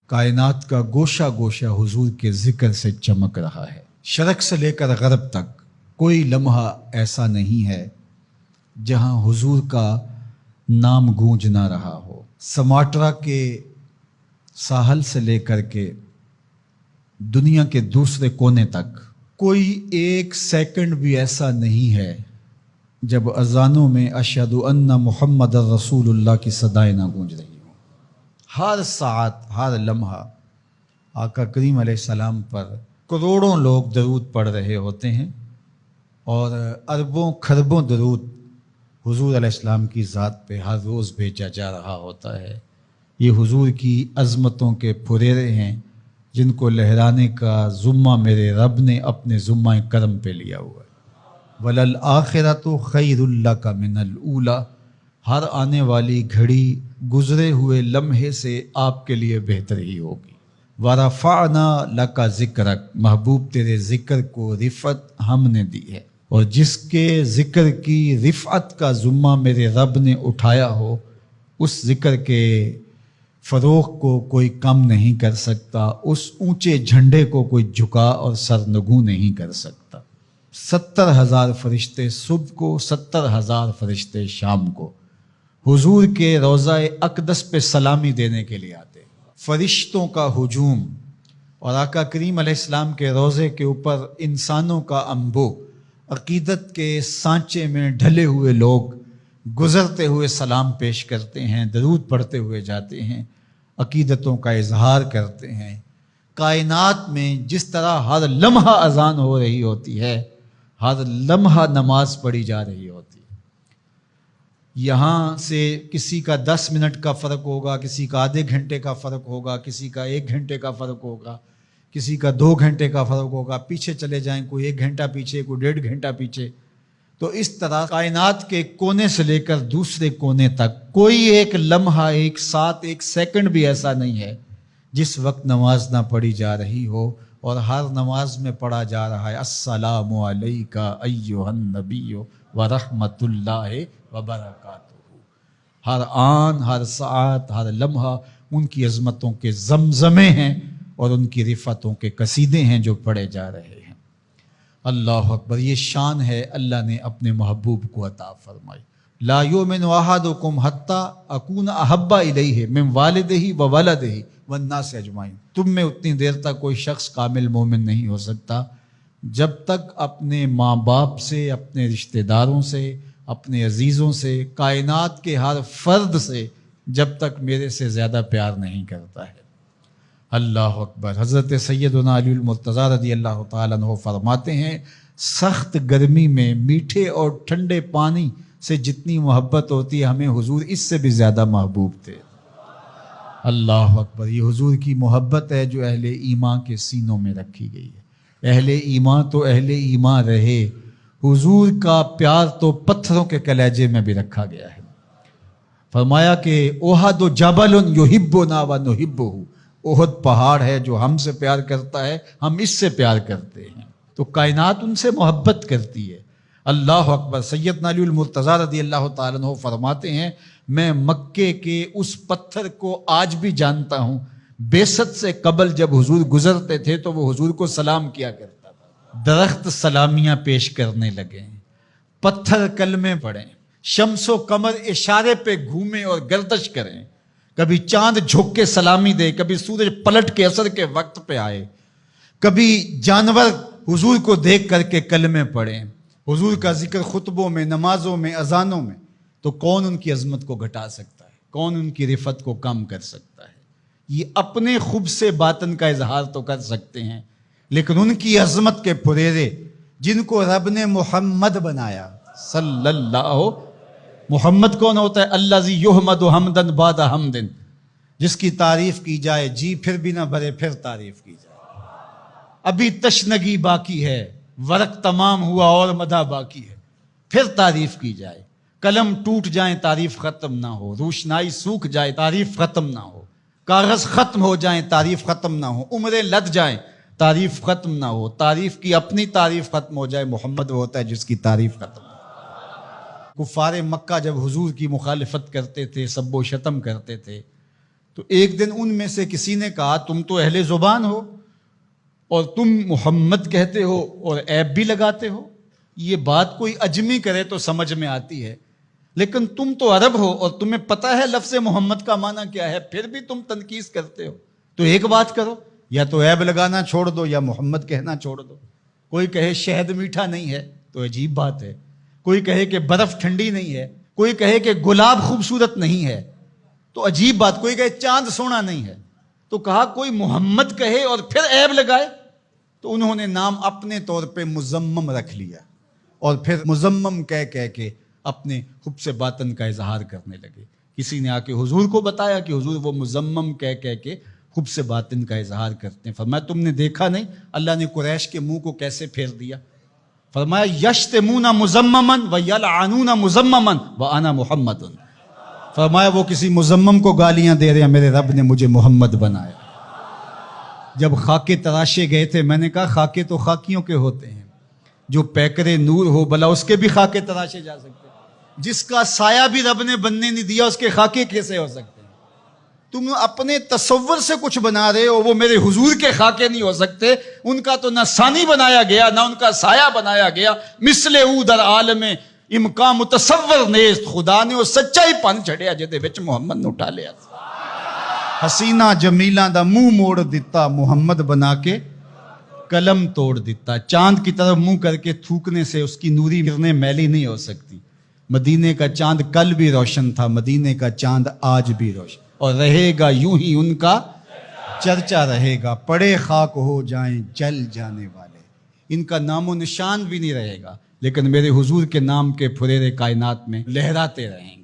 کائنات کا گوشہ گوشہ حضور کے ذکر سے چمک رہا ہے۔ شرق سے لے کر غرب تک کوئی لمحہ ایسا نہیں ہے جہاں حضور کا نام گونج نہ رہا ہو۔ سماٹرا کے ساحل سے لے کر کے دنیا کے دوسرے کونے تک کوئی ایک سیکنڈ بھی ایسا نہیں ہے جب اذانوں میں اشہد ان محمد رسول اللہ کی صدائیں نہ گونج رہی ہوں۔ ہر ساعت، ہر لمحہ آقا کریم علیہ السلام پر کروڑوں لوگ درود پڑھ رہے ہوتے ہیں اور اربوں کھربوں درود حضور علیہ السلام کی ذات پہ ہر روز بھیجا جا رہا ہوتا ہے۔ یہ حضور کی عظمتوں کے پھریرے ہیں جن کو لہرانے کا ذمہ میرے رب نے اپنے ذمہ کرم پہ لیا ہوا ہے۔ وَلَلْآخِرَةُ خَيْرٌ لَكَ مِنَ الْأُولَىٰ، ہر آنے والی گھڑی گزرے ہوئے لمحے سے آپ کے لیے بہتر ہی ہوگی۔ وَرَفَعْنَا لَكَ ذِكْرَكَ، محبوب تیرے ذکر کو رفعت ہم نے دی ہے، اور جس کے ذکر کی رفعت کا ذمہ میرے رب نے اٹھایا ہو اس ذکر کے فروغ کو کوئی کم نہیں کر سکتا، اس اونچے جھنڈے کو کوئی جھکا اور سرنگوں نہیں کر سکتا۔ 70,000 فرشتے صبح کو، 70,000 فرشتے شام کو حضور کے روضہ اقدس پہ سلامی دینے کے لیے آتے۔ فرشتوں کا ہجوم اور آقا کریم علیہ السلام کے روضے کے اوپر انسانوں کا انبو، عقیدت کے سانچے میں ڈھلے ہوئے لوگ گزرتے ہوئے سلام پیش کرتے ہیں، درود پڑھتے ہوئے جاتے ہیں، عقیدتوں کا اظہار کرتے ہیں۔ کائنات میں جس طرح ہر لمحہ اذان ہو رہی ہوتی ہے، ہر لمحہ نماز پڑھی جا رہی ہوتی ہے۔ یہاں سے کسی کا 10 منٹ کا فرق ہوگا، کسی کا آدھے گھنٹے کا فرق ہوگا، کسی کا 1 گھنٹے کا فرق ہوگا، کسی کا 2 گھنٹے کا فرق ہوگا، پیچھے چلے جائیں، کوئی 1 گھنٹہ پیچھے، کوئی 1.5 گھنٹہ پیچھے۔ تو اس طرح کائنات کے کونے سے لے کر دوسرے کونے تک کوئی ایک لمحہ، ایک ساتھ، ایک سیکنڈ بھی ایسا نہیں ہے جس وقت نماز نہ پڑھی جا رہی ہو، اور ہر نماز میں پڑھا جا رہا ہے السلام علیکہ ایھا النبی ورحمۃ اللہ وبرکاتہ۔ ہر آن، ہر ساعت، ہر لمحہ ان کی عظمتوں کے زمزمے ہیں اور ان کی رفعتوں کے قصیدے ہیں جو پڑھے جا رہے ہیں۔ اللہ اکبر، یہ شان ہے اللہ نے اپنے محبوب کو عطا فرمائی۔ لا یؤمن احدکم حتی اکون احب الیہ من والدہ وولدہ والناس اجمعین، تم میں اتنی دیر تک کوئی شخص کامل مومن نہیں ہو سکتا جب تک اپنے ماں باپ سے، اپنے رشتہ داروں سے، اپنے عزیزوں سے، کائنات کے ہر فرد سے جب تک میرے سے زیادہ پیار نہیں کرتا ہے۔ اللہ اکبر۔ حضرت سیدنا علی المرتضیٰ رضی اللہ تعالیٰ عنہ فرماتے ہیں، سخت گرمی میں میٹھے اور ٹھنڈے پانی سے جتنی محبت ہوتی ہے ہمیں حضور اس سے بھی زیادہ محبوب تھے۔ اللہ اکبر۔ یہ حضور کی محبت ہے جو اہل ایمان کے سینوں میں رکھی گئی ہے۔ اہل ایمان تو اہل ایمان رہے، حضور کا پیار تو پتھروں کے کلیجے میں بھی رکھا گیا ہے۔ فرمایا کہ احد جبل یحبنا ونحبہ، احد پہاڑ ہے جو ہم سے پیار کرتا ہے، ہم اس سے پیار کرتے ہیں، تو کائنات ان سے محبت کرتی ہے۔ اللہ اکبر۔ سیدنا علی المرتضیٰ رضی اللہ تعالیٰ عنہ فرماتے ہیں، میں مکے کے اس پتھر کو آج بھی جانتا ہوں، بعثت سے قبل جب حضور گزرتے تھے تو وہ حضور کو سلام کیا کرتا تھا۔ درخت سلامیاں پیش کرنے لگے، پتھر کلمے پڑھیں، شمس و قمر اشارے پہ گھومیں اور گردش کریں، کبھی چاند جھک کے سلامی دے، کبھی سورج پلٹ کے اثر کے وقت پہ آئے، کبھی جانور حضور کو دیکھ کر کے کلمے پڑھیں، حضور کا ذکر خطبوں میں، نمازوں میں، اذانوں میں، تو کون ان کی عظمت کو گھٹا سکتا ہے؟ کون ان کی رفعت کو کم کر سکتا ہے؟ یہ اپنے خوب سے باطن کا اظہار تو کر سکتے ہیں، لیکن ان کی عظمت کے پھریرے جن کو رب نے محمد بنایا صلی اللہ، محمد کون ہوتا ہے؟ الذی یحمد حمدا بعد حمد، جس کی تعریف کی جائے جی پھر بھی نہ بھرے، پھر تعریف کی جائے۔ ابھی تشنگی باقی ہے، ورق تمام ہوا اور مدح باقی ہے، پھر تعریف کی جائے۔ قلم ٹوٹ جائیں تعریف ختم نہ ہو، روشنائی سوکھ جائے تعریف ختم نہ ہو، کاغذ ختم ہو جائیں تعریف ختم نہ ہو، عمریں لد جائیں تعریف ختم نہ ہو، تعریف کی اپنی تعریف ختم ہو جائے، محمد وہ ہوتا ہے جس کی تعریف ختم ہو۔ کفار مکہ جب حضور کی مخالفت کرتے تھے، سب و شتم کرتے تھے، تو ایک دن ان میں سے کسی نے کہا تم تو اہل زبان ہو اور تم محمد کہتے ہو اور عیب بھی لگاتے ہو، یہ بات کوئی اجمی کرے تو سمجھ میں آتی ہے، لیکن تم تو عرب ہو اور تمہیں پتہ ہے لفظ محمد کا معنی کیا ہے، پھر بھی تم تنقیص کرتے ہو۔ تو ایک بات کرو، یا تو عیب لگانا چھوڑ دو یا محمد کہنا چھوڑ دو۔ کوئی کہے شہد میٹھا نہیں ہے تو عجیب بات ہے، کوئی کہے کہ برف ٹھنڈی نہیں ہے، کوئی کہے کہ گلاب خوبصورت نہیں ہے تو عجیب بات، کوئی کہے چاند سونا نہیں ہے، تو کہا کوئی محمد کہے اور پھر عیب لگائے، تو انہوں نے نام اپنے طور پہ مزمم رکھ لیا اور پھر مزمم کہہ کے اپنے حب سے باطن کا اظہار کرنے لگے۔ کسی نے آ کے حضور کو بتایا کہ حضور وہ مزمم کہہ کے حب سے باطن کا اظہار کرتے ہیں۔ فرمایا تم نے دیکھا نہیں اللہ نے قریش کے منہ کو کیسے پھیر دیا؟ فرمایا یشتمون مزمما ویلعنون مزمما وانا محمد۔ فرمایا وہ کسی مزمم کو گالیاں دے رہے ہیں، میرے رب نے مجھے محمد بنایا۔ جب خاکے تراشے گئے تھے، میں نے کہا خاکے تو خاکیوں کے ہوتے ہیں، جو پیکرے نور ہو بلا اس کے بھی خاکے تراشے جا سکتے ہیں، جس کا سایہ بھی رب نے بننے نہیں دیا اس کے خاکے کیسے ہو سکتے ہیں؟ تم اپنے تصور سے کچھ بنا رہے ہو، وہ میرے حضور کے خاکے نہیں ہو سکتے، ان کا تو نہ ثانی بنایا گیا نہ ان کا سایہ بنایا گیا۔ مثل او در عالم امکان متصور نیست، خدا نے وہ سچائی پن چھڑیا جہدے وچ محمد نو اٹھا لیا۔ حسینہ جمیلہ دا منہ موڑ دیتا، محمد بنا کے قلم توڑ دیتا۔ چاند کی طرف منہ کر کے تھوکنے سے اس کی نوری کرنے میلی نہیں ہو سکتی۔ مدینے کا چاند کل بھی روشن تھا، مدینے کا چاند آج بھی روشن، اور رہے گا یوں ہی ان کا چرچا رہے گا، پڑے خاک ہو جائیں جل جانے والے، ان کا نام و نشان بھی نہیں رہے گا، لیکن میرے حضور کے نام کے پھریرے کائنات میں لہراتے رہیں گے۔